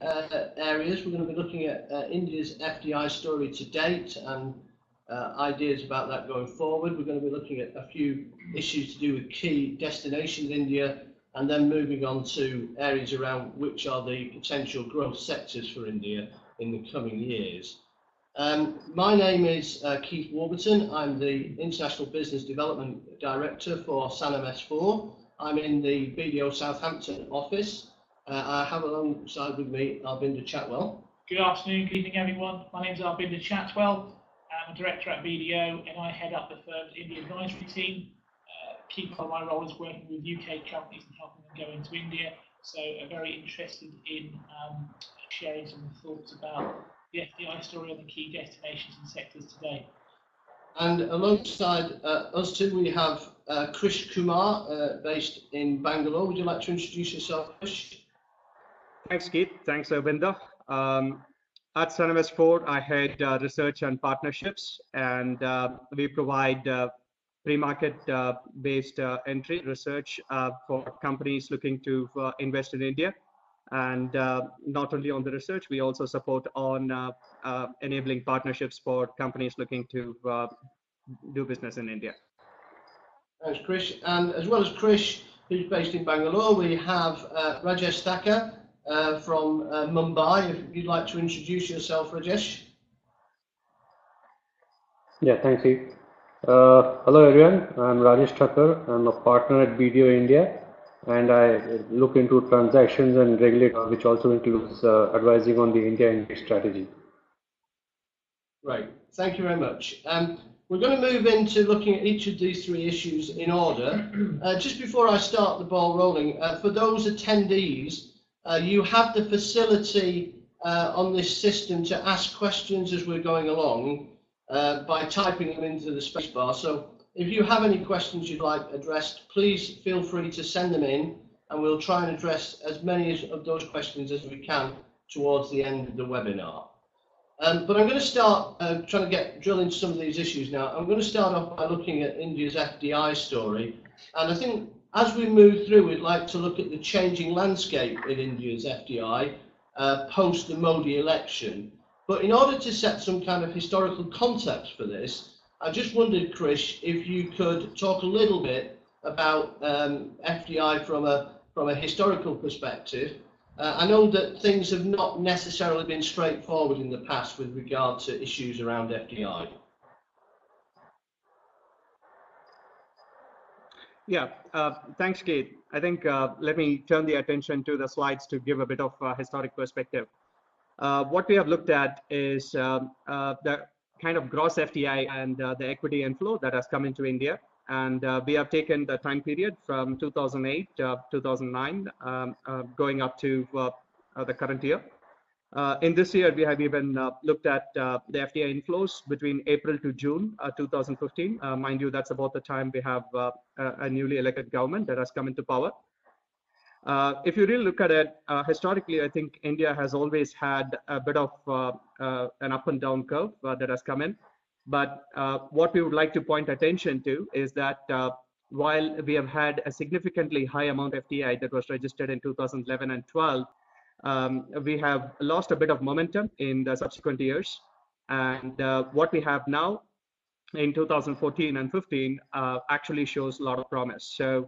areas. We're going to be looking at India's FDI story to date and ideas about that going forward. We're going to be looking at a few issues to do with key destinations in India, and then moving on to areas around which are the potential growth sectors for India in the coming years. My name is Keith Warburton. I'm the International Business Development Director for Sannam S4. I'm in the BDO Southampton office. I have alongside with me Arbinder Chatwal. Good afternoon, good evening everyone. My name is Arbinder Chatwal. I'm a director at BDO and I head up the firm's India advisory team. Key part of my role is working with UK companies and helping them go into India. So very interested in sharing some thoughts about the FDI story and the key destinations and sectors today. And alongside us two, we have Krishna Kumar, based in Bangalore. Would you like to introduce yourself, Krish? Thanks, Keith. Thanks, Arbinder. At Sannam S4, I head research and partnerships, and we provide pre-market based entry research for companies looking to invest in India. And not only on the research, we also support on enabling partnerships for companies looking to do business in India. Thanks, Krish. And as well as Krish, who's based in Bangalore, we have Rajesh Thakkar from Mumbai. If you'd like to introduce yourself, Rajesh. Yeah, thanks, Steve. Hello, everyone. I'm Rajesh Thakkar. I'm a partner at BDO India, and I look into transactions and regulatory, which also includes advising on the India strategy. Right. Thank you very much. We're going to move into looking at each of these three issues in order. Just before I start the ball rolling, for those attendees, you have the facility on this system to ask questions as we're going along by typing them into the spacebar. So if you have any questions you'd like addressed, please feel free to send them in, and we'll try and address as many of those questions as we can towards the end of the webinar. But I'm going to start trying to drill into some of these issues now. I'm going to start off by looking at India's FDI story. And I think as we move through, we'd like to look at the changing landscape in India's FDI post the Modi election. But in order to set some kind of historical context for this, I just wondered, Krish, if you could talk a little bit about FDI from a historical perspective. I know that things have not necessarily been straightforward in the past with regard to issues around FDI. Yeah, thanks, Kate. I think let me turn the attention to the slides to give a bit of historic perspective. What we have looked at is the kind of gross FDI and the equity inflow that has come into India. And we have taken the time period from 2008, 2009, going up to the current year. In this year, we have even looked at the FDI inflows between April to June 2015. Mind you, that's about the time we have a newly elected government that has come into power. If you really look at it, historically, I think India has always had a bit of an up and down curve that has come in. But what we would like to point attention to is that while we have had a significantly high amount of FDI that was registered in 2011 and 12, we have lost a bit of momentum in the subsequent years. And what we have now in 2014 and 15 actually shows a lot of promise. So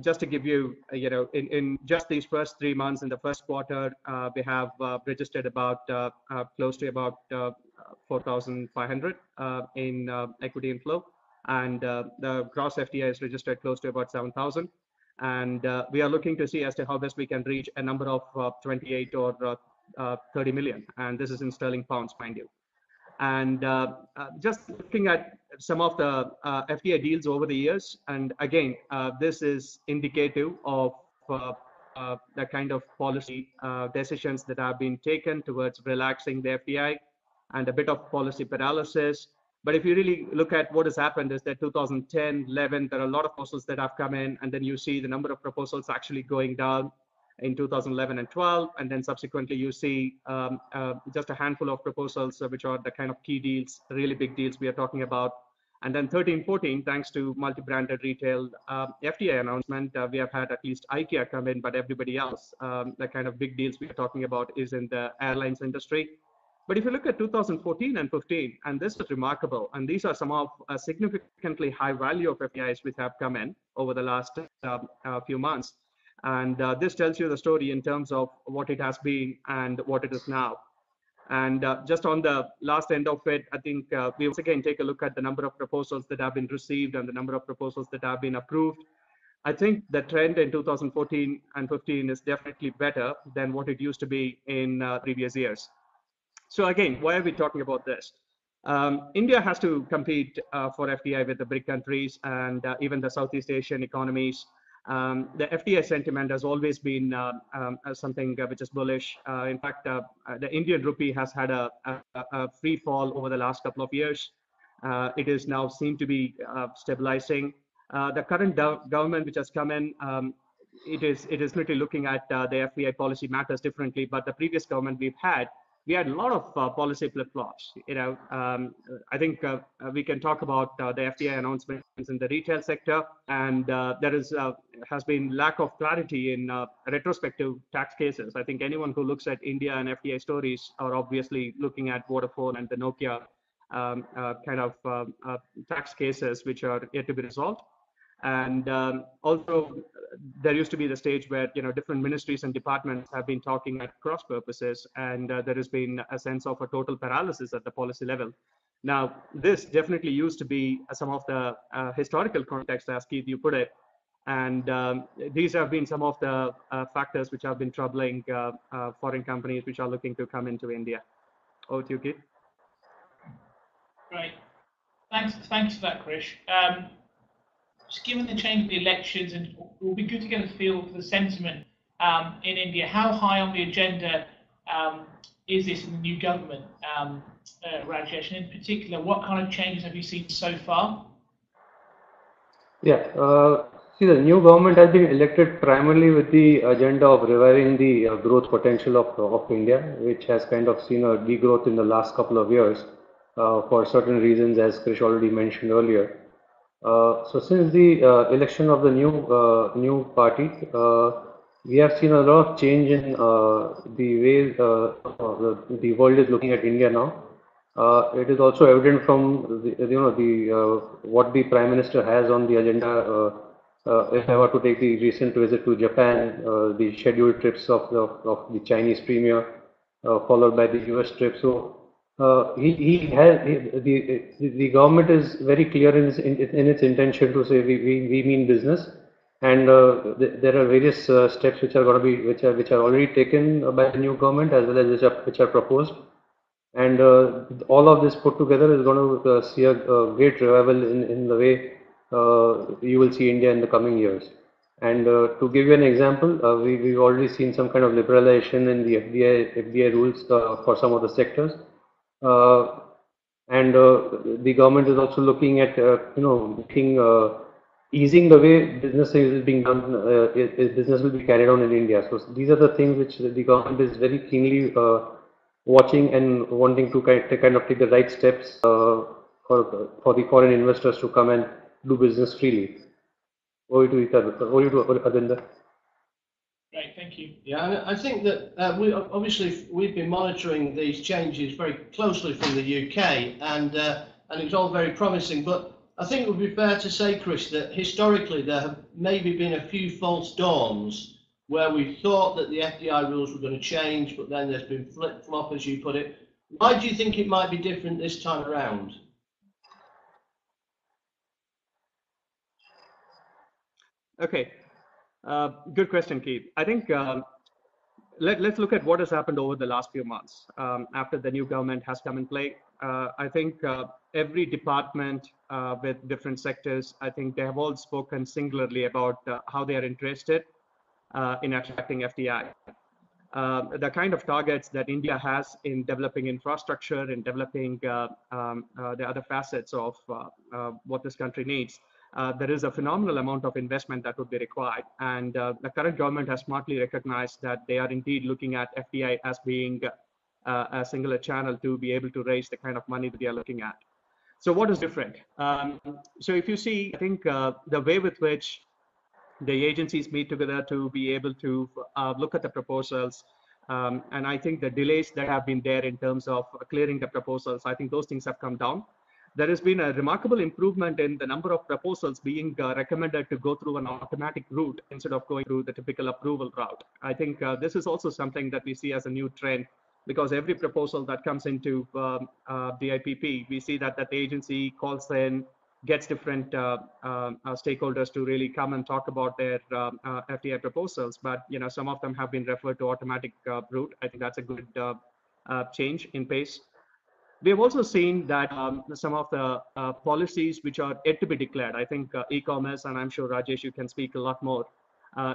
just to give you, in just these first 3 months in the first quarter, we have registered about close to about 4,500 in equity inflow, and the gross FDI is registered close to about 7,000. And we are looking to see as to how best we can reach a number of 28 or 30 million, and this is in sterling pounds, mind you. And just looking at some of the FDI deals over the years, and again, this is indicative of the kind of policy decisions that have been taken towards relaxing the FDI and a bit of policy paralysis. But if you really look at what has happened is that 2010, 11, there are a lot of proposals that have come in, and then you see the number of proposals actually going down in 2011 and 12, and then subsequently you see just a handful of proposals which are the kind of key deals, really big deals we are talking about. And then 13-14, thanks to multi-branded retail FDI announcement, we have had at least IKEA come in, but everybody else, the kind of big deals we are talking about is in the airlines industry. But if you look at 2014 and 15, and this is remarkable, and these are some of significantly high value of FDIs which have come in over the last few months. And this tells you the story in terms of what it has been and what it is now. And just on the last end of it, I think we once again take a look at the number of proposals that have been received and the number of proposals that have been approved. I think the trend in 2014 and 15 is definitely better than what it used to be in previous years. So again, why are we talking about this? India has to compete for FDI with the BRIC countries and even the Southeast Asian economies. The FDI sentiment has always been something which is bullish. In fact, the Indian rupee has had a free fall over the last couple of years. It is now seen to be stabilizing. The current government which has come in, it is literally looking at the FDI policy matters differently, but the previous government we had a lot of policy flip-flops. I think we can talk about the FDI announcements in the retail sector, and there has been lack of clarity in retrospective tax cases. I think anyone who looks at India and FDI stories are obviously looking at Vodafone and the Nokia kind of tax cases which are yet to be resolved. And also, there used to be the stage where different ministries and departments have been talking at cross purposes, and there has been a sense of a total paralysis at the policy level. Now, this definitely used to be some of the historical context, as Keith, you put it, and these have been some of the factors which have been troubling foreign companies which are looking to come into India. Over to you, Keith. Great. Thanks for that, Krish. Just given the change of the elections, and it will be good to get a feel for the sentiment in India. How high on the agenda is this in the new government, Rajesh? And in particular, what kind of changes have you seen so far? Yeah, see, the new government has been elected primarily with the agenda of reviving the growth potential of India, which has kind of seen a degrowth in the last couple of years for certain reasons, as Krish already mentioned earlier. So since the election of the new party, we have seen a lot of change in the way the world is looking at India now. It is also evident from what the Prime Minister has on the agenda. If I were to take the recent visit to Japan, the scheduled trips of the Chinese Premier, followed by the US trip. So the government is very clear in its intention to say we mean business, and there are various steps which are going to be which are already taken by the new government, as well as which are proposed, and all of this put together is going to see a great revival in the way you will see India in the coming years. And to give you an example, we've already seen some kind of liberalization in the FDI rules for some of the sectors. And the government is also looking at easing the way business is being done. Business will be carried on in India. So these are the things which the government is very keenly watching and wanting to kind of take the right steps for the foreign investors to come and do business freely. Over to Arbinder. Great, thank you. Yeah, and I think that we've been monitoring these changes very closely from the UK, and it's all very promising. But I think it would be fair to say, Chris, that historically there have maybe been a few false dawns where we thought that the FDI rules were going to change, but then there's been flip-flop, as you put it. Why do you think it might be different this time around? Okay. Good question, Keith. I think let's look at what has happened over the last few months after the new government has come in play. I think every department with different sectors, I think they have all spoken singularly about how they are interested in attracting FDI. The kind of targets that India has in developing infrastructure, in developing the other facets of what this country needs. There is a phenomenal amount of investment that would be required, and the current government has smartly recognized that they are indeed looking at FDI as being a singular channel to be able to raise the kind of money that they are looking at. So what is different? So if you see, I think the way with which the agencies meet together to be able to look at the proposals, and I think the delays that have been there in terms of clearing the proposals, I think those things have come down. There has been a remarkable improvement in the number of proposals being recommended to go through an automatic route instead of going through the typical approval route. I think this is also something that we see as a new trend, because every proposal that comes into the IPP, we see that the agency calls in, gets different stakeholders to really come and talk about their FDI proposals, but some of them have been referred to automatic route. I think that's a good change in pace. We have also seen that some of the policies which are yet to be declared, I think e-commerce, and I'm sure Rajesh, you can speak a lot more.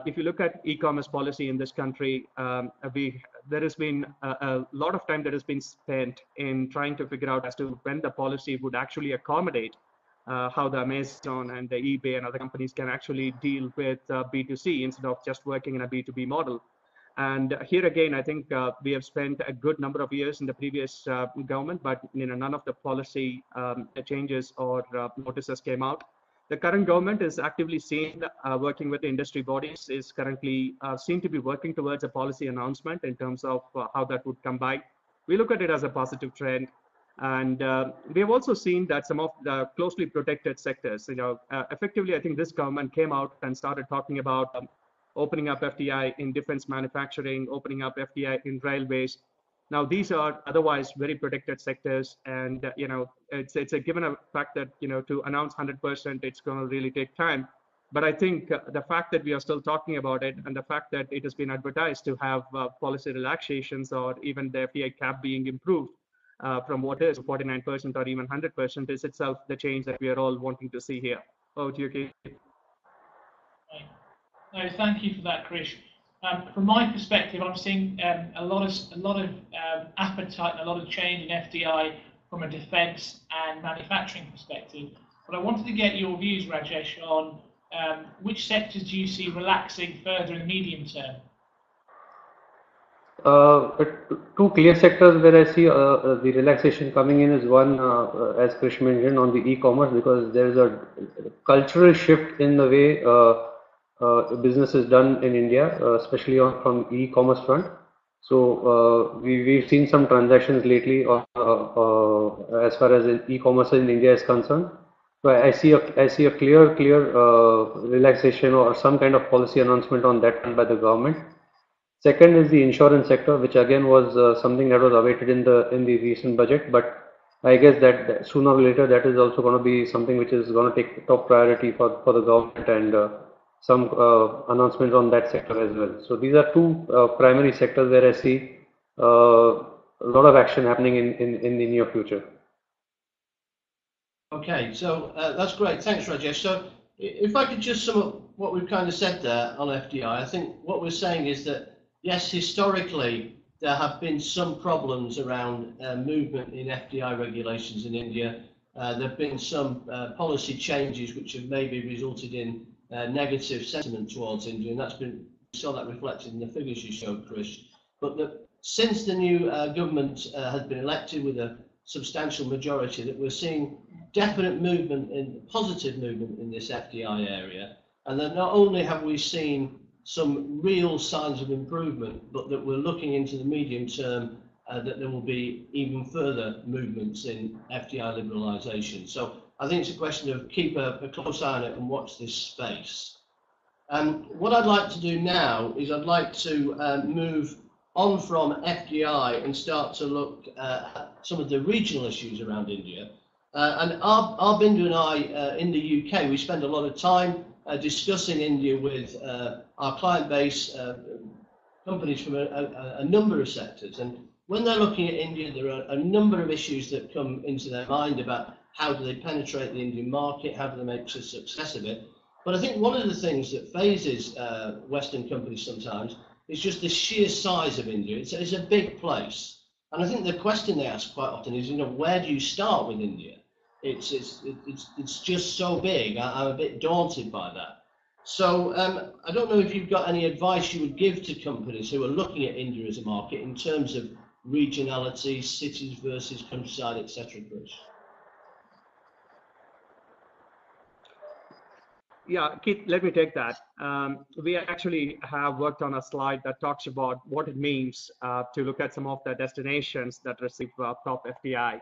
If you look at e-commerce policy in this country, there has been a lot of time that has been spent in trying to figure out as to when the policy would actually accommodate how the Amazon and the eBay and other companies can actually deal with B2C instead of just working in a B2B model. And here again, I think we have spent a good number of years in the previous government, but none of the policy changes or notices came out. The current government is actively seen working with the industry bodies, is currently seen to be working towards a policy announcement in terms of how that would come by. We look at it as a positive trend. And we have also seen that some of the closely protected sectors, effectively, I think this government came out and started talking about opening up FDI in defense manufacturing, opening up FDI in railways. Now, these are otherwise very protected sectors, and it's a given a fact that to announce 100%, it's going to really take time. But I think the fact that we are still talking about it, and the fact that it has been advertised to have policy relaxations or even the FDI cap being improved from what is 49% or even 100% is itself the change that we are all wanting to see here. Over to you, Keith. No, thank you for that, Krish. From my perspective, I'm seeing a lot of appetite and a lot of change in FDI from a defence and manufacturing perspective. But I wanted to get your views, Rajesh, on which sectors do you see relaxing further in the medium term? Two clear sectors where I see the relaxation coming in is one, as Krish mentioned, on the e-commerce, because there is a cultural shift in the way business is done in India, especially from e-commerce front. So we've seen some transactions lately as far as e-commerce in India is concerned. So I see a clear relaxation or some kind of policy announcement on that by the government. Second is the insurance sector, which again was something that was awaited in the recent budget, but I guess that sooner or later that is also going to be something which is going to take top priority for the government, and some announcements on that sector as well. So these are two primary sectors where I see a lot of action happening in the near future. Okay, so that's great. Thanks, Rajesh. So if I could just sum up what we've kind of said there on FDI, I think what we're saying is that yes, historically, there have been some problems around movement in FDI regulations in India. There have been some policy changes which have maybe resulted in negative sentiment towards India, and we saw that reflected in the figures you showed, Krish. But since the new government has been elected with a substantial majority, that we're seeing definite movement, positive movement in this FDI area, and that not only have we seen some real signs of improvement, but that we're looking into the medium term that there will be even further movements in FDI liberalisation. So I think it's a question of keep a close eye on it and watch this space. What I'd like to do now is I'd like to move on from FDI and start to look at some of the regional issues around India. And Arbinder and I in the UK, we spend a lot of time discussing India with our client base, companies from a number of sectors. And when they're looking at India, there are a number of issues that come into their mind about how do they penetrate the Indian market, how do they make a success of it. But I think one of the things that phases Western companies sometimes is just the sheer size of India. It's a big place. And I think the question they ask quite often is, where do you start with India? It's just so big. I'm a bit daunted by that. So I don't know if you've got any advice you would give to companies who are looking at India as a market in terms of regionality, cities versus countryside, etc. Chris. Yeah, Keith, let me take that. We actually have worked on a slide that talks about what it means to look at some of the destinations that receive top FDI.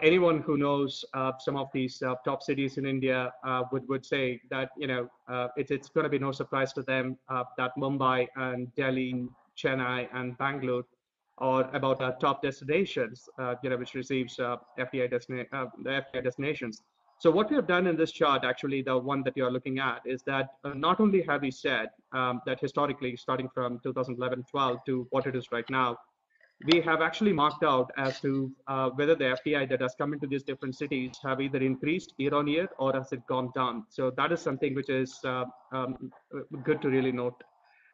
Anyone who knows some of these top cities in India would say that it's going to be no surprise to them that Mumbai and Delhi, Chennai and Bangalore are about top destinations which receives FDI the FDI destinations. So what we have done in this chart, actually the one that you are looking at, is that not only have we said that historically starting from 2011-12 to what it is right now, we have actually marked out as to whether the FDI that has come into these different cities have either increased year on year or has it gone down. So that is something which is good to really note.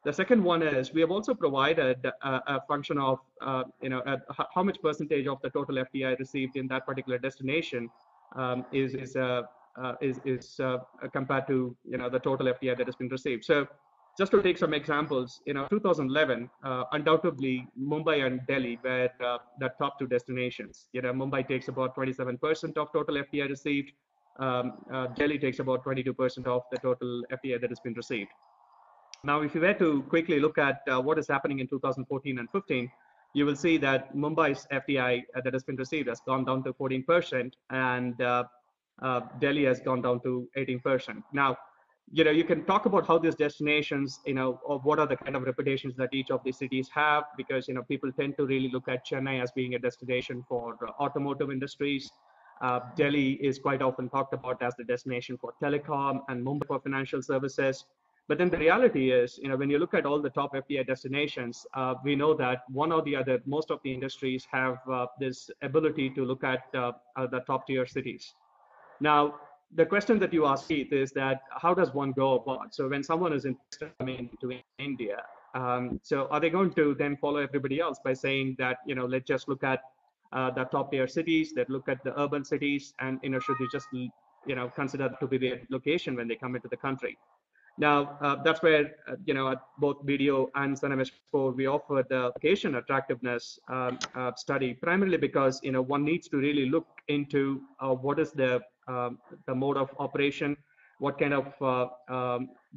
The second one is we have also provided a function of how much percentage of the total FDI received in that particular destination is compared to the total FDI that has been received. So just to take some examples, 2011, undoubtedly Mumbai and Delhi were the top two destinations. Mumbai takes about 27% of total FDI received. Delhi takes about 22% of the total FDI that has been received. Now, if you were to quickly look at what is happening in 2014 and 15, you will see that Mumbai's FDI that has been received has gone down to 14%, and Delhi has gone down to 18%. Now, you can talk about how these destinations, or what are the kind of reputations that each of these cities have, because, people tend to really look at Chennai as being a destination for automotive industries. Delhi is quite often talked about as the destination for telecom and Mumbai for financial services. But then the reality is, when you look at all the top FDI destinations, we know that one or the other, most of the industries have this ability to look at the top tier cities. Now, the question that you asked, Keith, is that how does one go about? So when someone is interested in coming to India, so are they going to then follow everybody else by saying that, let's just look at the top tier cities, that look at the urban cities, and, should they just, consider to be their location when they come into the country? Now, that's where, at both BDO and Sannam S4, we offer the location attractiveness study, primarily because, one needs to really look into what is the mode of operation, what kind of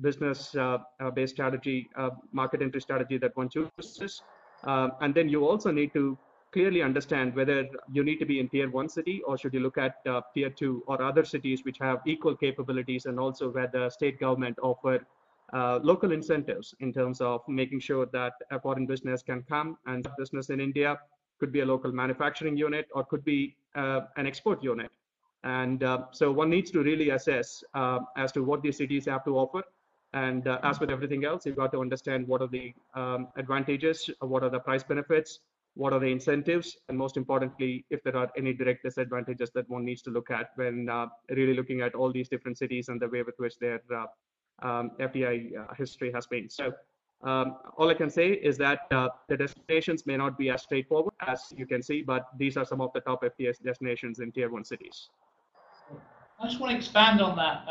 business-based strategy, market entry strategy that one chooses. And then you also need to clearly understand whether you need to be in tier 1 city or should you look at tier 2 or other cities which have equal capabilities, and also where the state government offer local incentives in terms of making sure that a foreign business can come and business in India. Could be a local manufacturing unit or could be an export unit. And so one needs to really assess as to what these cities have to offer. And as with everything else, you've got to understand what are the advantages, what are the price benefits, what are the incentives, and most importantly, if there are any direct disadvantages that one needs to look at when really looking at all these different cities and the way with which their FDI history has been. So all I can say is that the destinations may not be as straightforward as you can see, but these are some of the top FDI destinations in tier 1 cities. I just want to expand on that,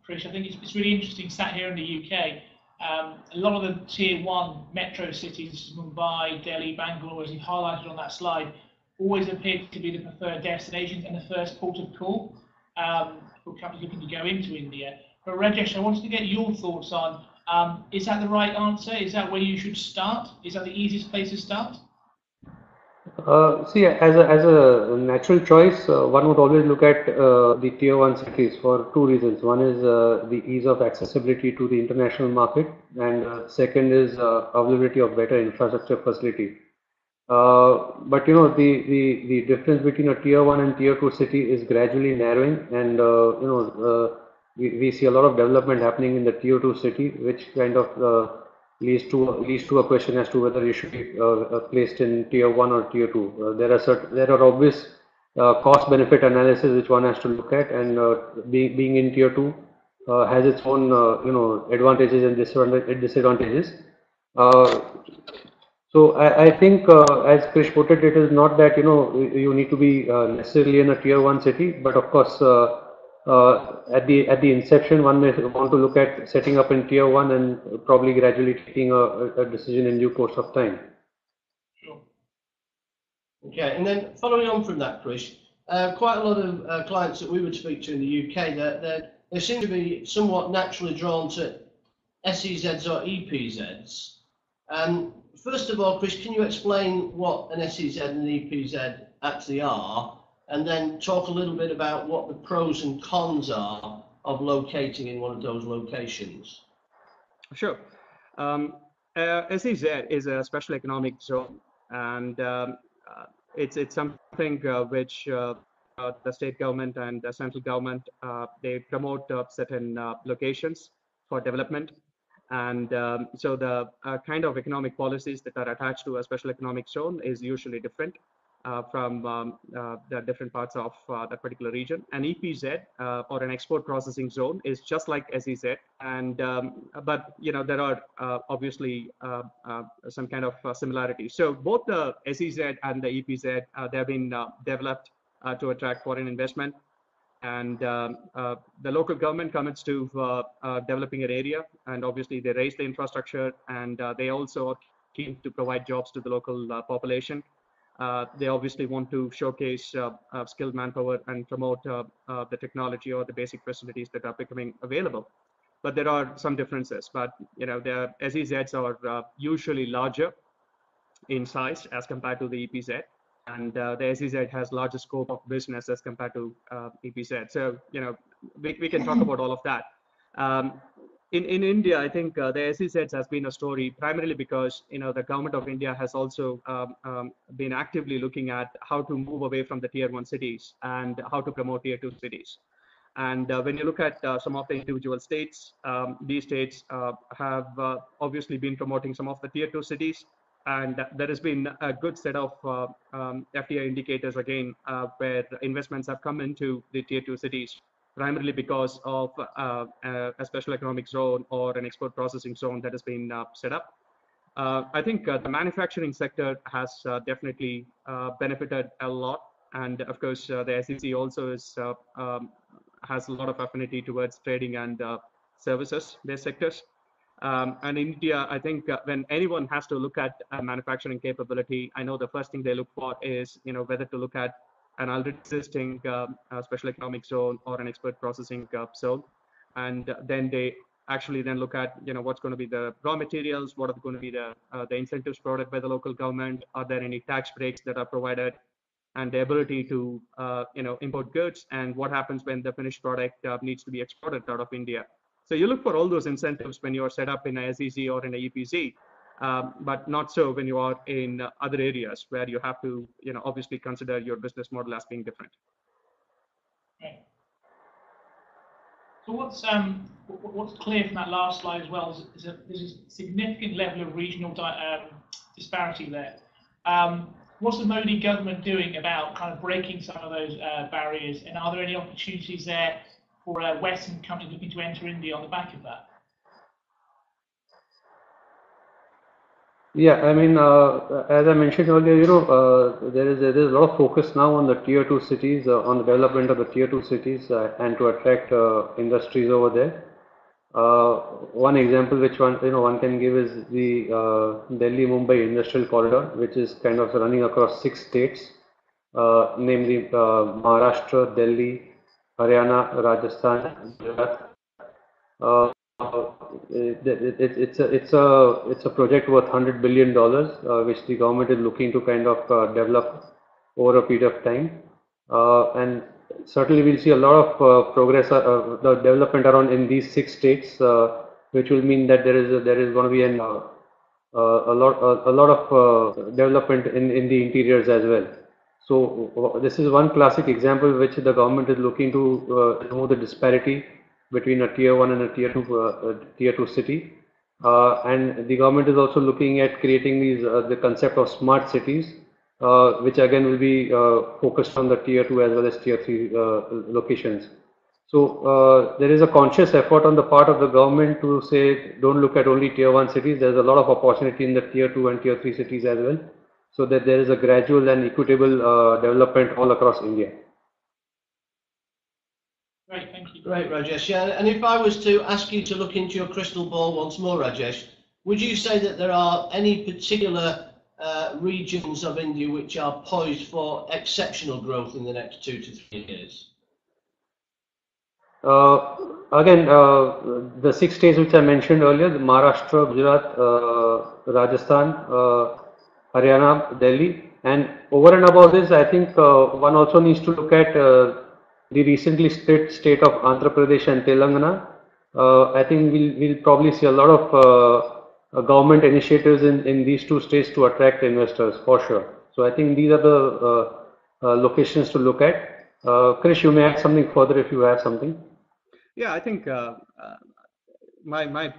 Krish. I think it's really interesting, sat here in the UK, a lot of the tier 1 metro cities, Mumbai, Delhi, Bangalore, as you highlighted on that slide, always appear to be the preferred destinations and the first port of call for companies looking to go into India. But Rajesh, I wanted to get your thoughts on, is that the right answer? Is that where you should start? Is that the easiest place to start? See, as a natural choice, one would always look at the tier 1 cities for two reasons. One is the ease of accessibility to the international market, and second is availability of better infrastructure facility. But the difference between a tier 1 and tier 2 city is gradually narrowing, and we see a lot of development happening in the tier 2 city, which kind of leads to a question as to whether you should be placed in tier 1 or tier 2. There are obvious cost benefit analysis which one has to look at, and being in tier 2 has its own advantages and disadvantages. So I think, as Krish put it, it is not that you need to be necessarily in a tier 1 city, but of course at the inception one may want to look at setting up in tier 1 and probably gradually taking a decision in due course of time. Sure. Okay, and then following on from that, Krish, quite a lot of clients that we would speak to in the UK, they seem to be somewhat naturally drawn to SEZs or EPZs. First of all, Chris, can you explain what an SEZ and an EPZ actually are, and then talk a little bit about what the pros and cons are of locating in one of those locations? Sure. SEZ is a special economic zone, and it's something which the state government and the central government, they promote certain locations for development. And so the kind of economic policies that are attached to a special economic zone is usually different from the different parts of that particular region. An EPZ or an export processing zone is just like SEZ, and but there are obviously some kind of similarities. So both the SEZ and the EPZ, they have been developed to attract foreign investment. And the local government commits to developing an area, and obviously they raise the infrastructure, and they also are keen to provide jobs to the local population. They obviously want to showcase skilled manpower and promote the technology or the basic facilities that are becoming available. But there are some differences. But the SEZs are usually larger in size as compared to the EPZ. And the SEZ has larger scope of business as compared to EPZ. So, we can talk about all of that. In India, I think the SEZs has been a story primarily because, the government of India has also been actively looking at how to move away from the tier 1 cities and how to promote tier 2 cities. And when you look at some of the individual states, these states have obviously been promoting some of the tier 2 cities. And there has been a good set of FDI indicators again, where investments have come into the tier 2 cities, primarily because of a special economic zone or an export processing zone that has been set up. I think the manufacturing sector has definitely benefited a lot. And of course, the SEC also has a lot of affinity towards trading and services-based sectors. And in India, I think when anyone has to look at manufacturing capability, I know the first thing they look for is, whether to look at an already existing special economic zone or an export processing zone. And then they actually then look at, what's going to be the raw materials, what are going to be the incentives provided by the local government, are there any tax breaks that are provided, and the ability to, import goods, and what happens when the finished product needs to be exported out of India. So you look for all those incentives when you are set up in a SEZ or in a EPZ, but not so when you are in other areas where you have to, obviously consider your business model as being different. Right. So what's clear from that last slide as well is there's a significant level of regional disparity there. What's the Modi government doing about kind of breaking some of those barriers, and are there any opportunities there for Western companies looking to enter India on the back of that? Yeah, I mean, as I mentioned earlier, there is a lot of focus now on the tier 2 cities, on the development of the tier 2 cities, and to attract industries over there. One example which one can give is the Delhi-Mumbai Industrial Corridor, which is kind of running across 6 states, namely Maharashtra, Delhi, Haryana, Rajasthan, Gujarat. It's a project worth $100 billion, which the government is looking to kind of develop over a period of time, and certainly we'll see a lot of progress, the development around in these 6 states, which will mean that there is going to be a lot of development in the interiors as well. So this is one classic example which the government is looking to remove the disparity between a tier 1 and a tier 2 city, and the government is also looking at creating these the concept of smart cities, which again will be focused on the tier 2 as well as tier 3 locations. So there is a conscious effort on the part of the government to say, don't look at only tier 1 cities. There's a lot of opportunity in the tier 2 and tier 3 cities as well, so that there is a gradual and equitable development all across India. Great, thank you. Great, Rajesh. Yeah, and if I was to ask you to look into your crystal ball once more, Rajesh, would you say that there are any particular regions of India which are poised for exceptional growth in the next 2 to 3 years? again, the 6 states which I mentioned earlier, the Maharashtra, Gujarat, Rajasthan, Haryana, Delhi, and over and above this, I think one also needs to look at the recently split state of Andhra Pradesh and Telangana. I think we'll probably see a lot of government initiatives in these two states to attract investors for sure. So I think these are the locations to look at. Krish, you may add something further if you have something. Yeah, I think my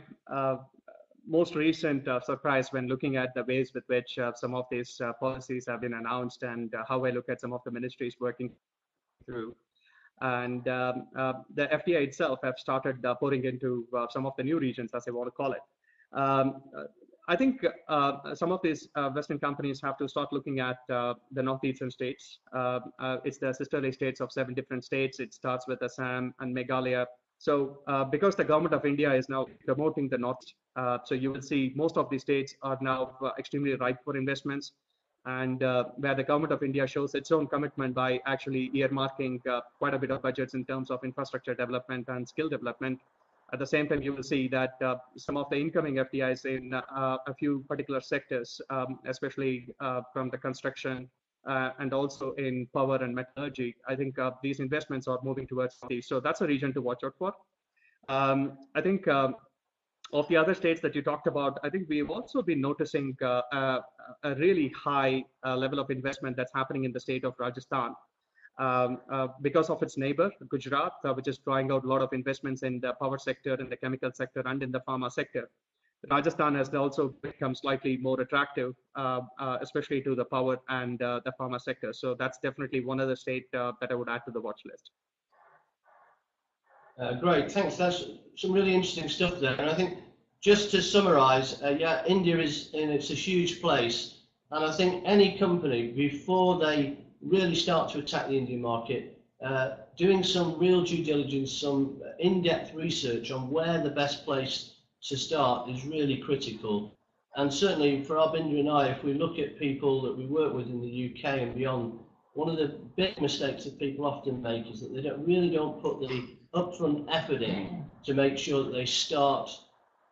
most recent surprise when looking at the ways with which some of these policies have been announced and how I look at some of the ministries working through. And the FDI itself have started pouring into some of the new regions, as I want to call it. I think some of these Western companies have to start looking at the northeastern states. It's the sisterly states of 7 different states. It starts with Assam and Meghalaya. So because the government of India is now promoting the North, so you will see most of these states are now extremely ripe for investments, and where the government of India shows its own commitment by actually earmarking quite a bit of budgets in terms of infrastructure development and skill development. At the same time, you will see that some of the incoming FDIs in a few particular sectors, especially from the construction and also in power and metallurgy, I think these investments are moving towards these. So that's a region to watch out for. I think of the other states that you talked about, I think we've also been noticing a really high level of investment that's happening in the state of Rajasthan. Because of its neighbor, Gujarat, which is drawing out a lot of investments in the power sector, in the chemical sector, and in the pharma sector. Rajasthan has also become slightly more attractive, especially to the power and the pharma sector. So that's definitely one other state that I would add to the watch list. Great, thanks. That's some really interesting stuff there. And I think just to summarize, yeah, India it's a huge place. And I think any company, before they really start to attack the Indian market, doing some real due diligence, some in-depth research on where the best place to start is really critical. And certainly for Arbinder and I, if we look at people that we work with in the UK and beyond, one of the big mistakes that people often make is that they really don't put the upfront effort in to make sure that they start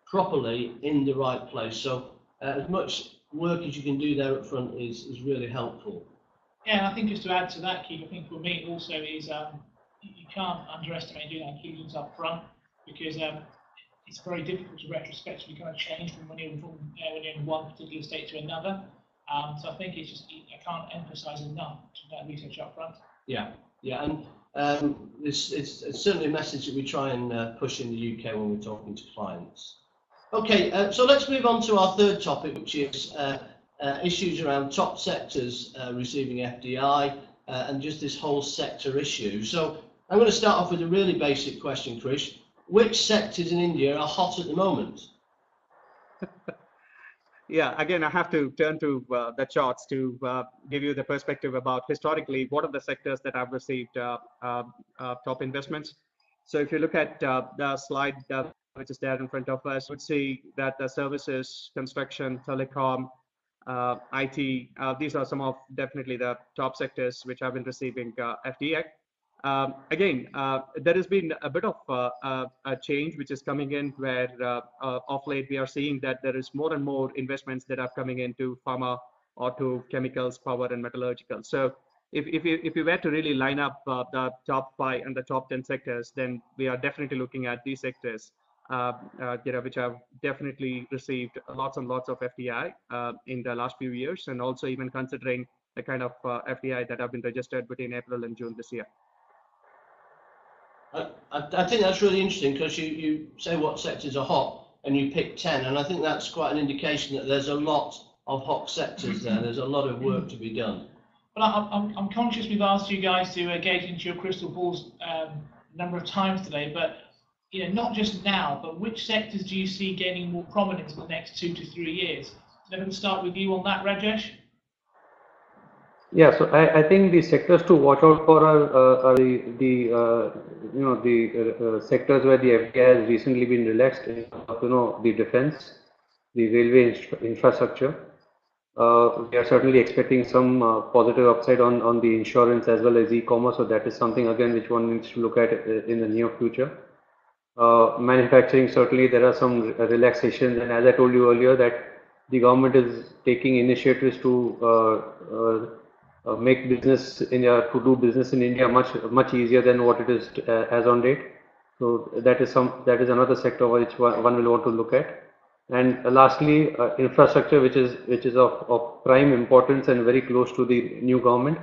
properly in the right place. So as much work as you can do there up front is really helpful. Yeah, and I think just to add to that, Keith, I think for me also is you can't underestimate doing that diligence up front, because it's very difficult to retrospectively kind of change from when you're in one particular state to another. So I think it's just, I can't emphasize enough to that research up front. Yeah, and it's certainly a message that we try and push in the UK when we're talking to clients. Okay, so let's move on to our third topic, which is issues around top sectors receiving FDI and just this whole sector issue. So I'm going to start off with a really basic question, Krish. Which sectors in India are hot at the moment? Yeah, again, I have to turn to the charts to give you the perspective about historically what are the sectors that have received top investments. So if you look at the slide which is there in front of us, you would see that the services, construction, telecom, IT, these are some of definitely the top sectors which have been receiving FDI. Again, there has been a bit of a change which is coming in, where of late we are seeing that there is more and more investments that are coming into pharma, auto, chemicals, power, and metallurgical. So if you were to really line up the top 5 and the top 10 sectors, then we are definitely looking at these sectors, which have definitely received lots and lots of FDI in the last few years, and also even considering the kind of FDI that have been registered between April and June this year. I think that's really interesting, because you say what sectors are hot and you pick 10, and I think that's quite an indication that there's a lot of hot sectors there. There's a lot of work to be done. But I'm conscious we've asked you guys to gauge into your crystal balls a number of times today, but not just now, but which sectors do you see gaining more prominence in the next 2 to 3 years? So I'm going to start with you on that, Rajesh. Yeah, so I think the sectors to watch out for are the sectors where the FDI has recently been relaxed, the defense, the railway infrastructure. We are certainly expecting some positive upside on the insurance as well as e-commerce. So that is something again which one needs to look at in the near future. Manufacturing, certainly there are some relaxations, and as I told you earlier, that the government is taking initiatives to make business in to do business in India much easier than what it is as on date. So that is another sector which one will want to look at. And lastly, infrastructure, which is of prime importance and very close to the new government.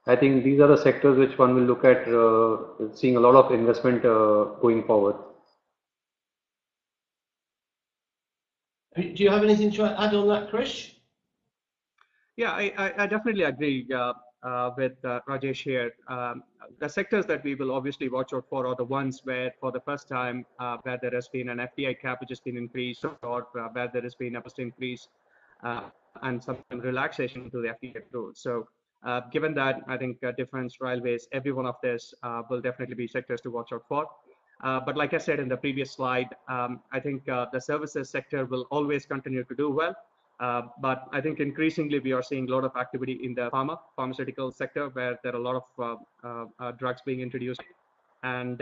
I think these are the sectors which one will look at seeing a lot of investment going forward. Do you have anything to add on that, Krish? Yeah, I definitely agree with Rajesh here. The sectors that we will obviously watch out for are the ones where, for the first time, where there has been an FDI cap which has been increased, or where there has been a first increase and some relaxation to the FDI rules. So, given that, I think defense, railways, every one of this will definitely be sectors to watch out for. But like I said in the previous slide, I think the services sector will always continue to do well. But I think increasingly we are seeing a lot of activity in the pharmaceutical sector, where there are a lot of drugs being introduced. And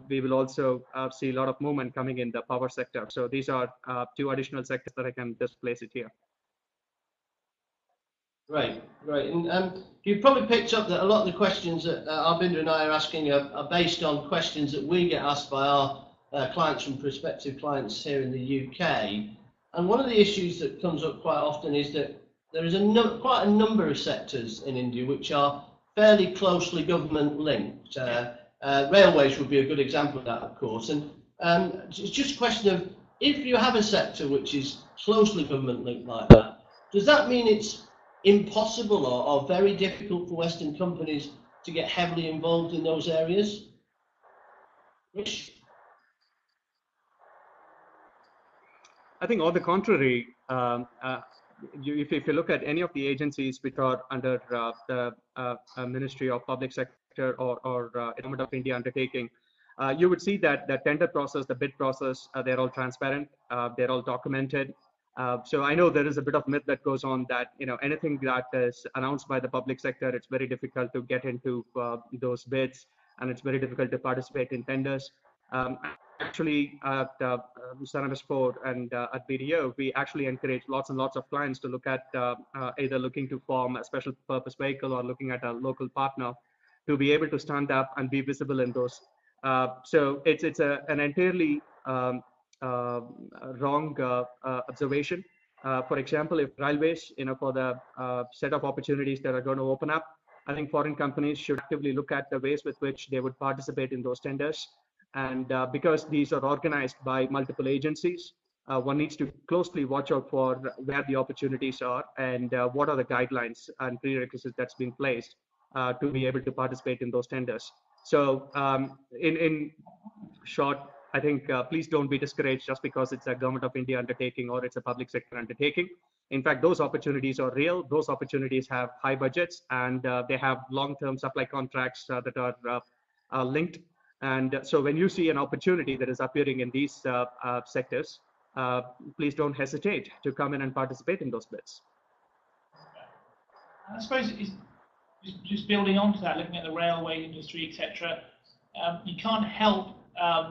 we will also see a lot of movement coming in the power sector. So these are two additional sectors that I can just place it here. Great. And you've probably picked up that a lot of the questions that Arbinder and I are asking are based on questions that we get asked by our clients and prospective clients here in the UK. And one of the issues that comes up quite often is that there is quite a number of sectors in India which are fairly closely government linked. Railways would be a good example of that, of course. And it's just a question of, if you have a sector which is closely government linked like that, does that mean it's impossible or very difficult for Western companies to get heavily involved in those areas? Rich? I think on the contrary, if you look at any of the agencies which are under the Ministry of Public Sector or Government of India undertaking, you would see that the tender process, the bid process, they're all transparent, they're all documented. So I know there is a bit of myth that goes on that, anything that is announced by the public sector, it's very difficult to get into those bids, and it's very difficult to participate in tenders. Actually, at Sannam S4 and at BDO, we actually encourage lots and lots of clients to look at either looking to form a special purpose vehicle or looking at a local partner to be able to stand up and be visible in those. So it's an entirely wrong observation. For example, if railways, for the set of opportunities that are going to open up, I think foreign companies should actively look at the ways with which they would participate in those tenders. And because these are organized by multiple agencies, one needs to closely watch out for where the opportunities are and what are the guidelines and prerequisites that's been placed to be able to participate in those tenders. So in short, I think please don't be discouraged just because it's a Government of India undertaking or it's a public sector undertaking. In fact, those opportunities are real. Those opportunities have high budgets, and they have long-term supply contracts that are linked. And so when you see an opportunity that is appearing in these sectors, please don't hesitate to come in and participate in those bids. I suppose just building onto that, looking at the railway industry, etc., you can't help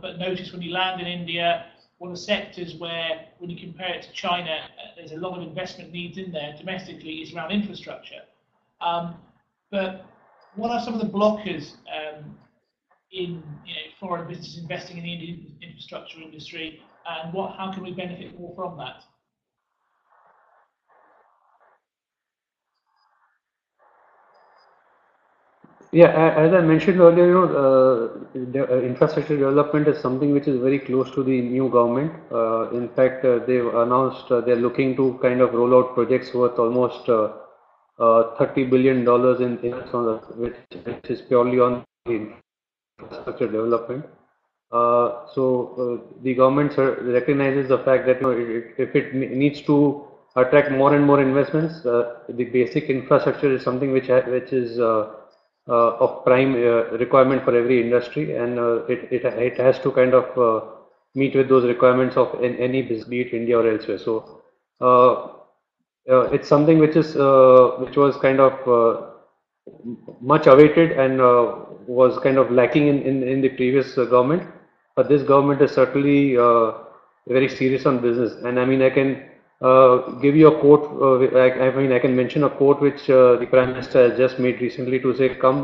but notice when you land in India, one of the sectors where, when you compare it to China, there's a lot of investment needs in there domestically is around infrastructure. But what are some of the blockers in foreign businesses investing in the Indian infrastructure industry, and how can we benefit more from that? Yeah, as I mentioned earlier, the infrastructure development is something which is very close to the new government. In fact, they've announced they're looking to kind of roll out projects worth almost $30 billion which is purely on the infrastructure development. So the government recognizes the fact that if it needs to attract more and more investments, the basic infrastructure is something which is of prime requirement for every industry, and it has to kind of meet with those requirements of any business, be it India or elsewhere. So it's something which was kind of much awaited and was kind of lacking in the previous government. but this government is certainly very serious on business. And I mean, I can give you a quote. I mean, I can mention a quote which the Prime Minister has just made recently to say, "Come,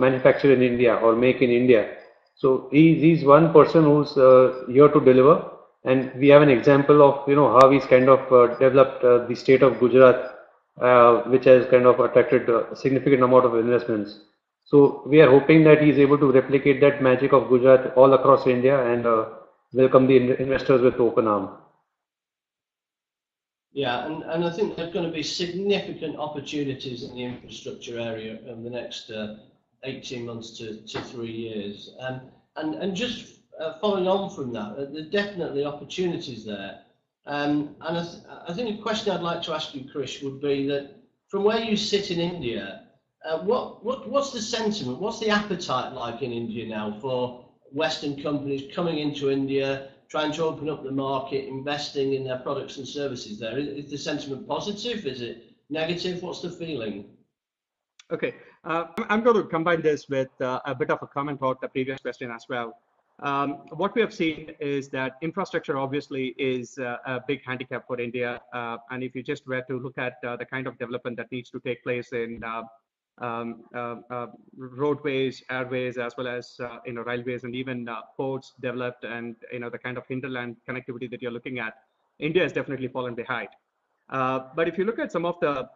manufacture in India or make in India." So he's one person who's here to deliver, and we have an example of how he's kind of developed the state of Gujarat, which has kind of attracted a significant amount of investments. So we are hoping that he is able to replicate that magic of Gujarat all across India and welcome the investors with open arms. Yeah, and I think there are going to be significant opportunities in the infrastructure area over the next 18 months to 3 years. And just following on from that, there are definitely opportunities there. And I think a question I'd like to ask you, Krish, would be that from where you sit in India, what's the sentiment, what's the appetite like in India now for Western companies coming into India, trying to open up the market, investing in their products and services there? Is the sentiment positive? Is it negative? What's the feeling? Okay, I'm going to combine this with a bit of a comment about the previous question as well. What we have seen is that infrastructure obviously is a big handicap for India. And if you just were to look at the kind of development that needs to take place in roadways, airways, as well as railways and even ports developed, and the kind of hinterland connectivity that you're looking at, India has definitely fallen behind. But if you look at some of the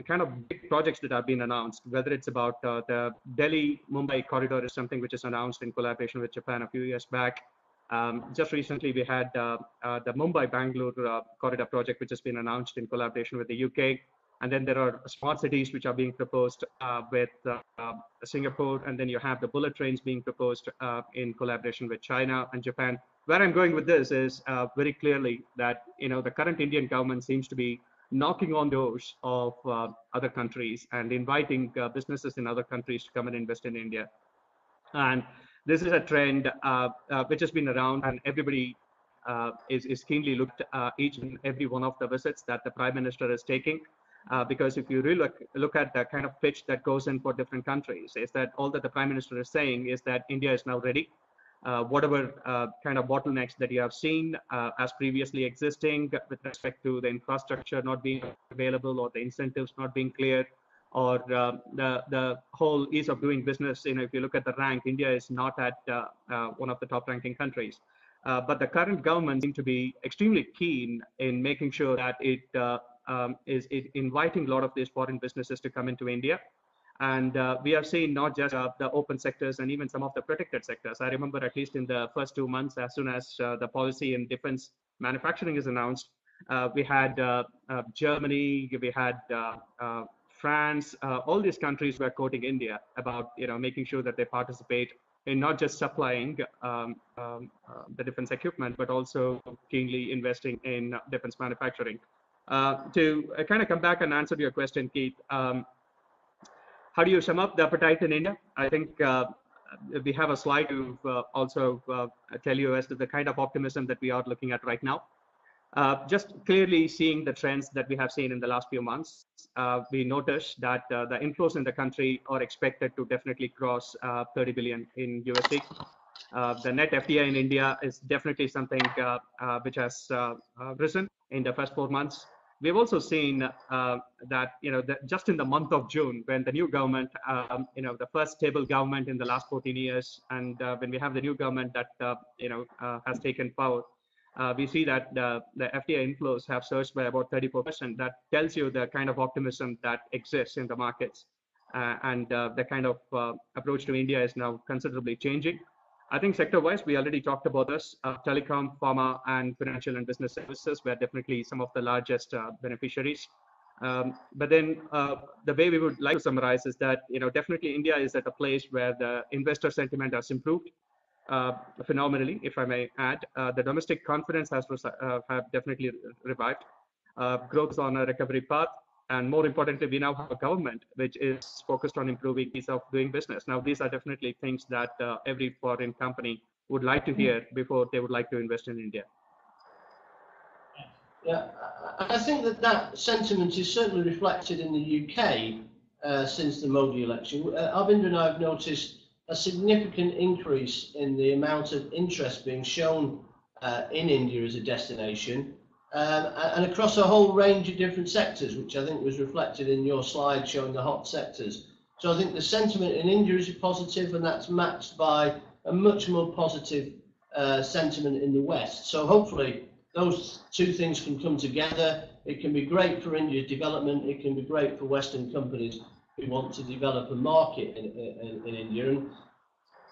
kind of big projects that have been announced, whether it's about the Delhi-Mumbai corridor is something which is announced in collaboration with Japan a few years back. Just recently, we had the Mumbai-Bangalore corridor project, which has been announced in collaboration with the UK. And then there are smart cities which are being proposed with Singapore. And then you have the bullet trains being proposed in collaboration with China and Japan. Where I'm going with this is very clearly that the current Indian government seems to be knocking on doors of other countries and inviting businesses in other countries to come and invest in India. And this is a trend which has been around, and everybody is keenly looked at each and every one of the visits that the Prime Minister is taking. Because if you really look at the kind of pitch that goes in for different countries, is that all that the Prime Minister is saying is that India is now ready. Whatever kind of bottlenecks that you have seen as previously existing with respect to the infrastructure not being available, or the incentives not being clear, or the whole ease of doing business, if you look at the rank, India is not at one of the top ranking countries. But the current government seems to be extremely keen in making sure that it is inviting a lot of these foreign businesses to come into India. And we have seen not just the open sectors and even some of the protected sectors. I remember at least in the first 2 months, as soon as the policy in defense manufacturing is announced, we had Germany, we had France, all these countries were quoting India about making sure that they participate in not just supplying the defense equipment, but also keenly investing in defense manufacturing. To kind of come back and answer your question, Keith, how do you sum up the appetite in India? I think we have a slide to also tell you as to the kind of optimism that we are looking at right now. Just clearly seeing the trends that we have seen in the last few months, we noticed that the inflows in the country are expected to definitely cross 30 billion in USD. The net FDI in India is definitely something which has risen in the first 4 months. We've also seen that just in the month of June, when the new government, the first stable government in the last 14 years, and when we have the new government that has taken power, we see that the FDI inflows have surged by about 34%. That tells you the kind of optimism that exists in the markets, and the kind of approach to India is now considerably changing. I think sector-wise, we already talked about this. Telecom, pharma, and financial and business services were definitely some of the largest beneficiaries. But then the way we would like to summarize is that definitely India is at a place where the investor sentiment has improved phenomenally, if I may add. The domestic confidence has have definitely revived. Growth is on a recovery path. And more importantly, we now have a government which is focused on improving ease of doing business. Now, these are definitely things that every foreign company would like to hear before they would like to invest in India. Yeah, I think that sentiment is certainly reflected in the UK since the Modi election. Arbinder and I have noticed a significant increase in the amount of interest being shown in India as a destination, and across a whole range of different sectors, which I think was reflected in your slide showing the hot sectors. So I think the sentiment in India is positive, and that's matched by a much more positive sentiment in the West. So hopefully those two things can come together. It can be great for India's development. It can be great for Western companies who want to develop a market in India. And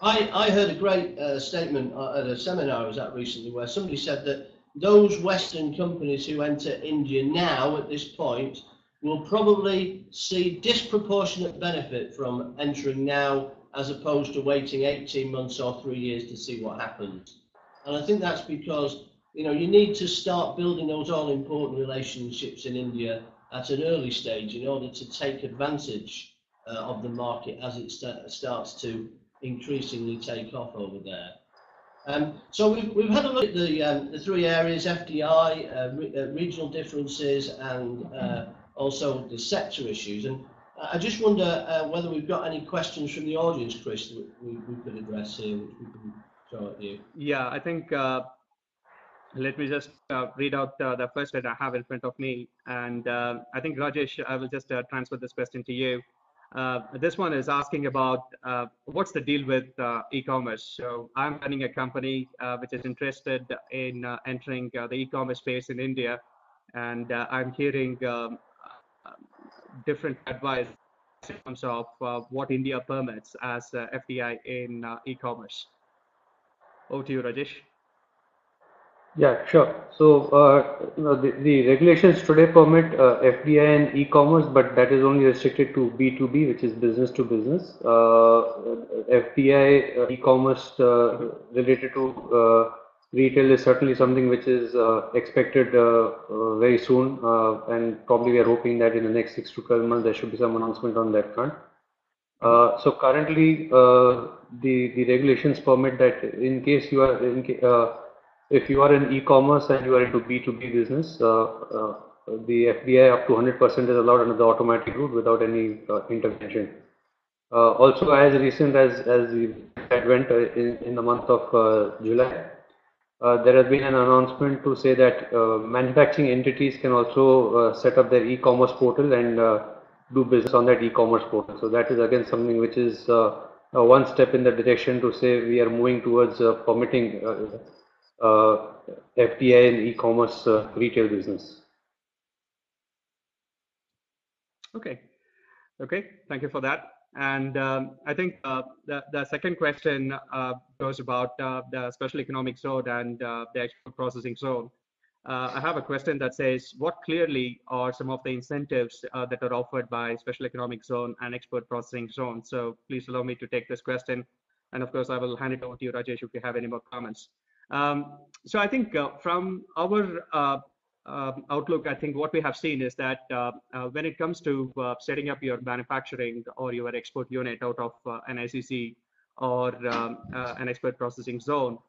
I heard a great statement at a seminar I was at recently, where somebody said that those Western companies who enter India now at this point will probably see disproportionate benefit from entering now, as opposed to waiting 18 months or 3 years to see what happens. And I think that's because, you know, you need to start building those all-important relationships in India at an early stage in order to take advantage of the market as it starts to increasingly take off over there. So we've had a look at the three areas: FDI, regional differences, and also the sector issues. And I just wonder whether we've got any questions from the audience, Chris, that we could address here, which we can throw at you. Yeah, I think let me just read out the first that I have in front of me. And I think, Rajesh, I will just transfer this question to you. This one is asking about what's the deal with e-commerce. So I'm running a company which is interested in entering the e-commerce space in India, and I'm hearing different advice in terms of what India permits as FDI in e-commerce. Over to you, Rajesh. Yeah, sure. So the regulations today permit FDI and e-commerce, but that is only restricted to B2B, which is business to business. FDI e-commerce related to retail is certainly something which is expected very soon, and probably we are hoping that in the next 6 to 12 months there should be some announcement on that front. So currently the regulations permit that in case you are if you are in e-commerce and you are into B2B business, the FDI up to 100% is allowed under the automatic route without any intervention. Also, as recent as the advent in the month of July, there has been an announcement to say that manufacturing entities can also set up their e-commerce portal and do business on that e-commerce portal. So that is again something which is one step in the direction to say we are moving towards permitting FDI and e-commerce retail business. Okay, thank you for that. And I think the second question goes about the special economic zone and the export processing zone. I have a question that says, what clearly are some of the incentives that are offered by special economic zone and export processing zone? So please allow me to take this question. And of course, I will hand it over to you, Rajesh, if you have any more comments. So I think from our outlook, I think what we have seen is that when it comes to setting up your manufacturing or your export unit out of an SEZ or an export processing zone,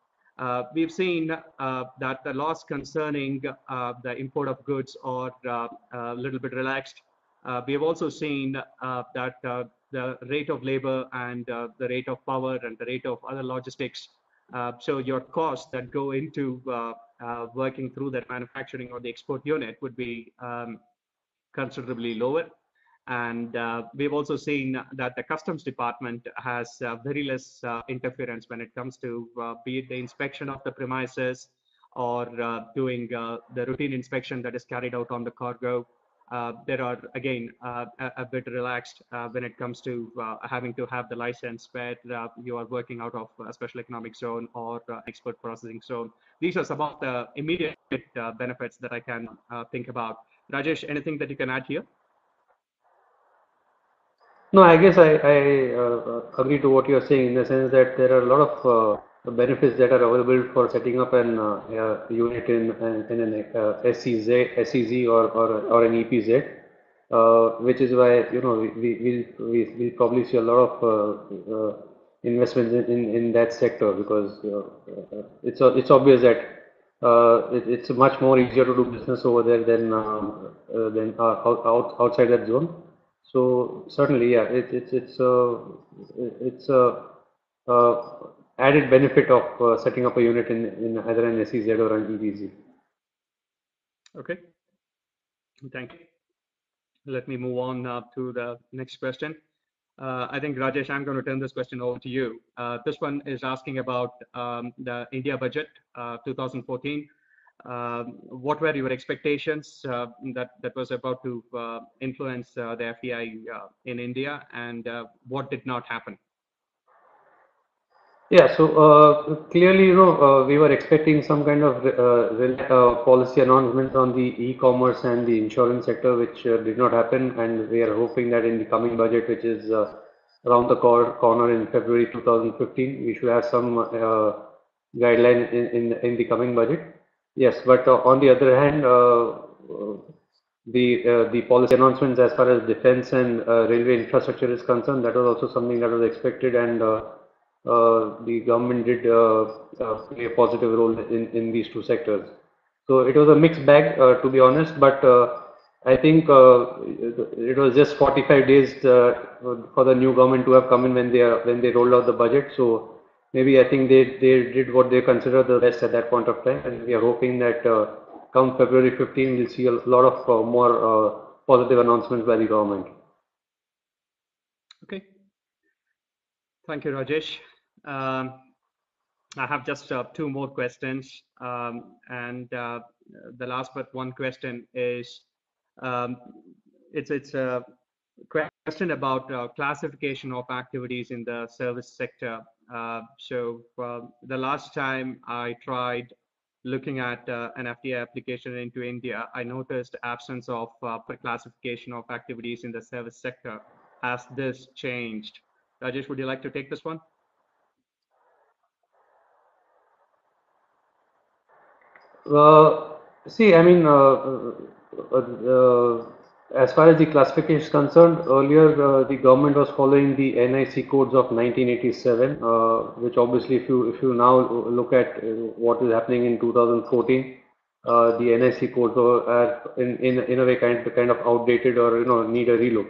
we've seen that the laws concerning the import of goods are a little bit relaxed. We have also seen that the rate of labor and the rate of power and the rate of other logistics, so your costs that go into working through that manufacturing or the export unit would be considerably lower. And we've also seen that the customs department has very less interference when it comes to be it the inspection of the premises or doing the routine inspection that is carried out on the cargo. There are again a bit relaxed when it comes to having to have the license where you are working out of a special economic zone or export processing zone. These are some of the immediate benefits that I can think about. Rajesh, anything that you can add here? No, I guess I agree to what you're saying in the sense that there are a lot of benefits that are available for setting up an unit in an SEZ or an EPZ, which is why we probably see a lot of investments in that sector, because it's obvious that it's much more easier to do business over there than outside that zone. So certainly, yeah, it's added benefit of setting up a unit in either an SEZ or an EBZ. Okay, thank you. Let me move on to the next question. I think, Rajesh, I'm going to turn this question over to you. This one is asking about the India budget 2014. What were your expectations that was about to influence the FDI in India, and what did not happen? Yeah, so clearly, we were expecting some kind of policy announcements on the e-commerce and the insurance sector, which did not happen, and we are hoping that in the coming budget, which is around the corner in February 2015, we should have some guideline in the coming budget. Yes, but on the other hand, the policy announcements as far as defense and railway infrastructure is concerned, that was also something that was expected, and the government did play a positive role in these two sectors. So it was a mixed bag, to be honest, but I think it was just 45 days for the new government to have come in when they rolled out the budget. So maybe I think they did what they consider the best at that point of time, and we are hoping that come February 15, we'll see a lot of more positive announcements by the government. Okay. Thank you, Rajesh. I have just two more questions, and the last but one question is it's a question about classification of activities in the service sector. So the last time I tried looking at an FDI application into India, I noticed absence of classification of activities in the service sector. Has this changed? Rajesh, would you like to take this one? See, I mean, as far as the classification is concerned, earlier the government was following the NIC codes of 1987, which obviously, if you now look at what is happening in 2014, the NIC codes are in a way kind of outdated, or need a relook,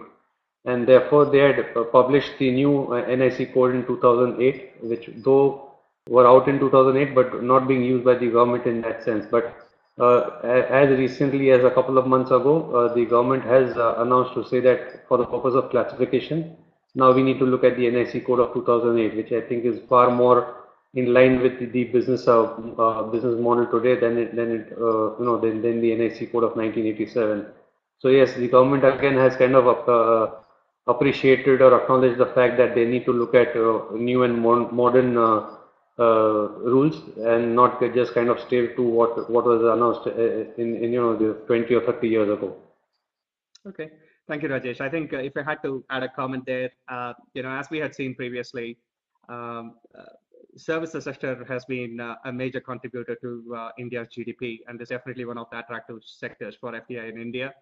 and therefore they had published the new NIC code in 2008, which though were out in 2008 but not being used by the government in that sense. But as recently as a couple of months ago, the government has announced to say that for the purpose of classification, now we need to look at the NIC code of 2008, which I think is far more in line with the business model today than the NIC code of 1987. So yes, the government again has kind of appreciated or acknowledged the fact that they need to look at new and modern rules, and not just kind of stay to what was announced in the 20 or 30 years ago. Okay, thank you, Rajesh. I think if I had to add a comment there, as we had seen previously, services sector has been a major contributor to India's GDP, and is definitely one of the attractive sectors for FDI in India.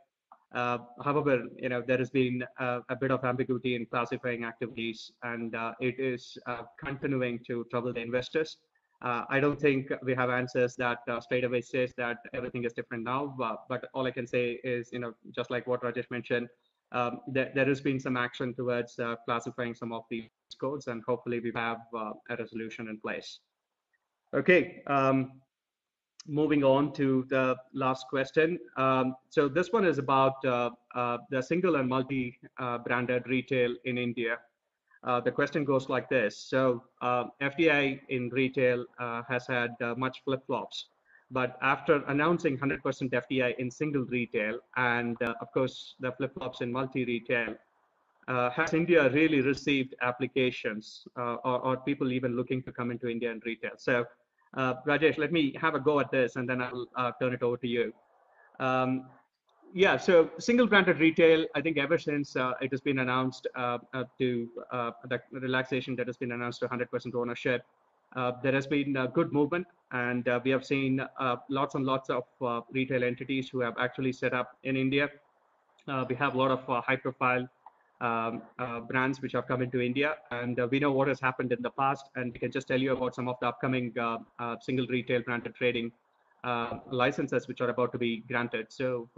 However, there has been a bit of ambiguity in classifying activities, and it is continuing to trouble the investors. I don't think we have answers that straight away says that everything is different now, but all I can say is, just like what Rajesh mentioned, there has been some action towards classifying some of these codes, and hopefully we have a resolution in place. Okay. Moving on to the last question. So this one is about the single and multi-branded retail in India. The question goes like this. So FDI in retail has had much flip-flops, but after announcing 100% FDI in single retail, and of course the flip-flops in multi-retail, has India really received applications or people even looking to come into India and retail? So Rajesh, let me have a go at this, and then I'll turn it over to you. Yeah, so single branded retail, I think ever since it has been announced to the relaxation that has been announced to 100% ownership, there has been a good movement, and we have seen lots and lots of retail entities who have actually set up in India. We have a lot of high profile brands which have come into India, and we know what has happened in the past, and we can just tell you about some of the upcoming single retail branded trading licenses which are about to be granted. So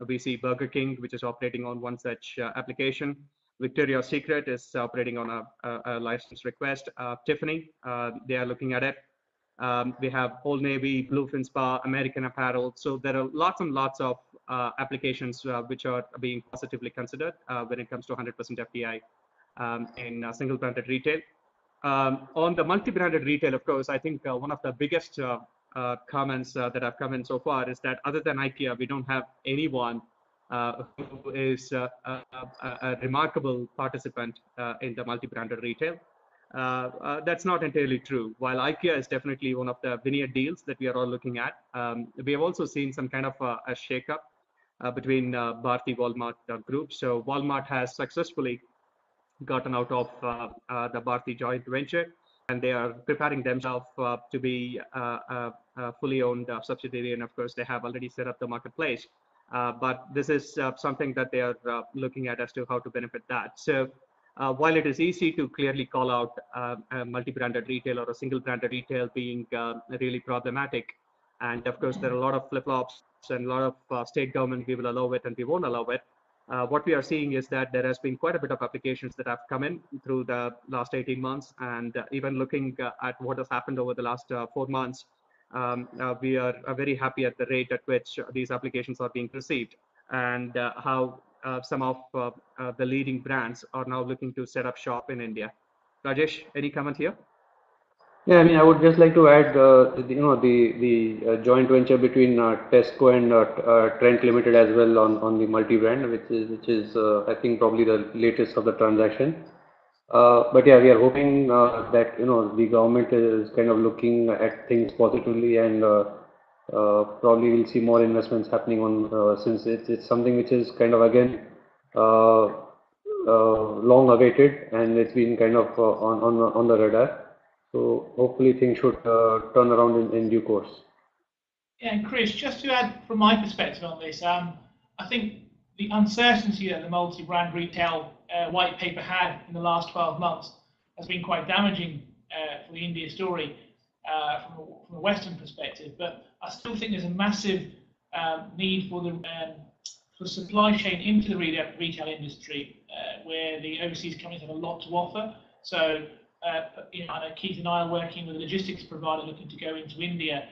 we see Burger King, which is operating on one such application. Victoria's Secret is operating on a license request. Tiffany, they are looking at it. We have Old Navy, Bluefin Spa, American Apparel. So there are lots and lots of applications which are being positively considered when it comes to 100% FDI in single branded retail. On the multi-branded retail, of course, I think one of the biggest comments that have come in so far is that other than IKEA, we don't have anyone who is a remarkable participant in the multi-branded retail. That's not entirely true. While IKEA is definitely one of the winner deals that we are all looking at, we have also seen some kind of a shake-up between Bharti Walmart group. So Walmart has successfully gotten out of the Bharti joint venture, and they are preparing themselves to be a fully owned subsidiary. And of course, they have already set up the marketplace. But this is something that they are looking at as to how to benefit that. So while it is easy to clearly call out a multi-branded retail or a single branded retail being really problematic, and of course, there are a lot of flip-flops and a lot of state government, we will allow it and we won't allow it. What we are seeing is that there has been quite a bit of applications that have come in through the last 18 months. And even looking at what has happened over the last 4 months, we are very happy at the rate at which these applications are being received, and how some of the leading brands are now looking to set up shop in India. Rajesh, any comment here? Yeah, I mean, I would just like to add, the joint venture between Tesco and Trent Limited as well on the multi-brand, which is I think probably the latest of the transaction. But yeah, we are hoping that the government is kind of looking at things positively, and probably we'll see more investments happening on since it's something which is kind of again long awaited, and it's been kind of on the radar. So hopefully things should turn around in due course. Yeah, and Chris, just to add from my perspective on this, I think the uncertainty that the multi-brand retail white paper had in the last 12 months has been quite damaging for the India story from a Western perspective. But I still think there's a massive need for the supply chain into the retail industry, where the overseas companies have a lot to offer. So I know Keith and I are working with a logistics provider looking to go into India.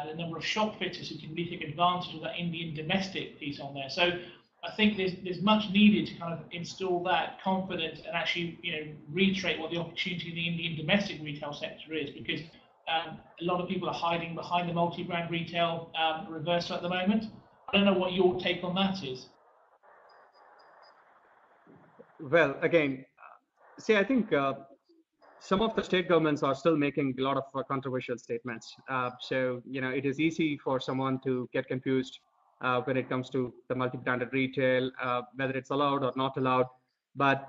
The number of shop fitters who can really take advantage of that Indian domestic piece on there. So I think there's much needed to kind of install that confidence and actually reiterate what the opportunity in the Indian domestic retail sector is, because a lot of people are hiding behind the multi-brand retail reversal at the moment. I don't know what your take on that is. Well, again, see, I think some of the state governments are still making a lot of controversial statements. So, it is easy for someone to get confused when it comes to the multi-branded retail, whether it's allowed or not allowed. But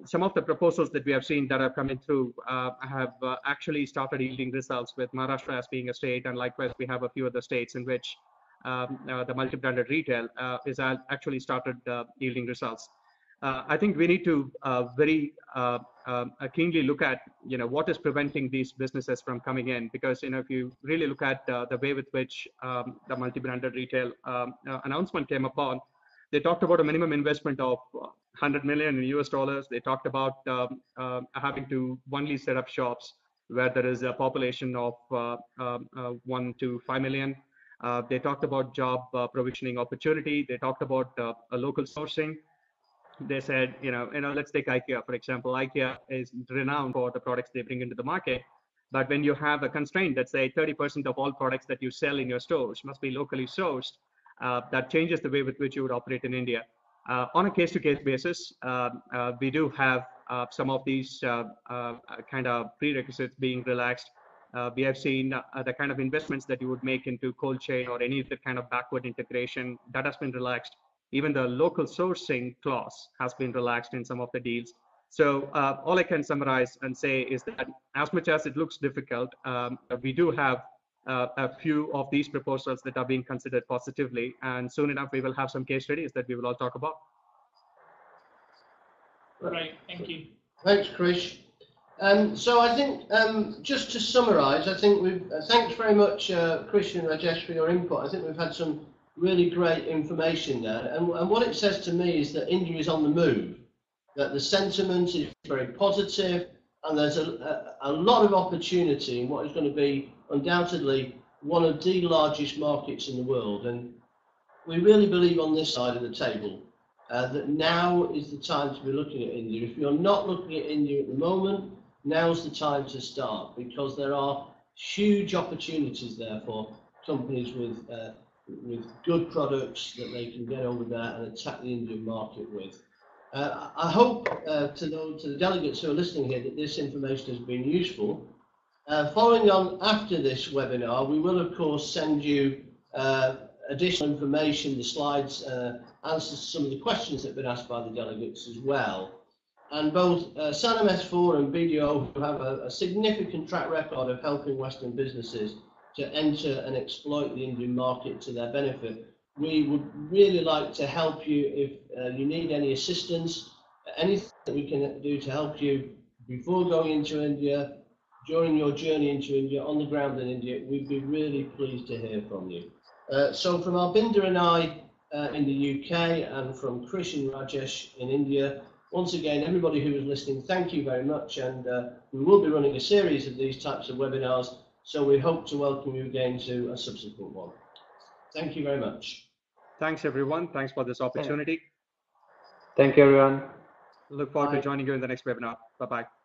some of the proposals that we have seen that are coming through have actually started yielding results, with Maharashtra as being a state, and likewise we have a few other states in which the multi-branded retail is actually started yielding results. I think we need to very keenly look at what is preventing these businesses from coming in, because if you really look at the way with which the multi-branded retail announcement came upon, they talked about a minimum investment of $100 million in US dollars. They talked about having to only set up shops where there is a population of 1 to 5 million. They talked about job provisioning opportunity. They talked about a local sourcing. They said, let's take IKEA, for example. IKEA is renowned for the products they bring into the market. But when you have a constraint that say 30% of all products that you sell in your stores must be locally sourced, that changes the way with which you would operate in India. On a case-to-case basis, we do have some of these kind of prerequisites being relaxed. We have seen the kind of investments that you would make into cold chain or any other kind of backward integration that has been relaxed. Even the local sourcing clause has been relaxed in some of the deals. So all I can summarize and say is that as much as it looks difficult, we do have a few of these proposals that are being considered positively, and soon enough we will have some case studies that we will all talk about. Right, thank you. Thanks, Krish. So I think just to summarise, I think thanks very much, Krish and Rajesh, for your input. I think we've had some really great information there, and what it says to me is that India is on the move. that the sentiment is very positive, and there's a lot of opportunity in what is going to be undoubtedly one of the largest markets in the world. And we really believe on this side of the table that now is the time to be looking at India. If you're not looking at India at the moment, now's the time to start, because there are huge opportunities there for companies with good products that they can get over there and attack the Indian market with. I hope to the delegates who are listening here that this information has been useful. Following on after this webinar, we will of course send you additional information, the slides, answers to some of the questions that have been asked by the delegates as well. And both Sannam S4 and BDO, who have a significant track record of helping Western businesses to enter and exploit the Indian market to their benefit, we would really like to help you if you need any assistance, anything that we can do to help you before going into India, during your journey into India, on the ground in India. We'd be really pleased to hear from you. So from Arbinder and I in the UK, and from Krish and Rajesh in India, once again, everybody who is listening, thank you very much, and we will be running a series of these types of webinars, so we hope to welcome you again to a subsequent one. Thank you very much. Thanks, everyone. Thanks for this opportunity. Thank you, everyone. Look forward to joining you in the next webinar. Bye-bye.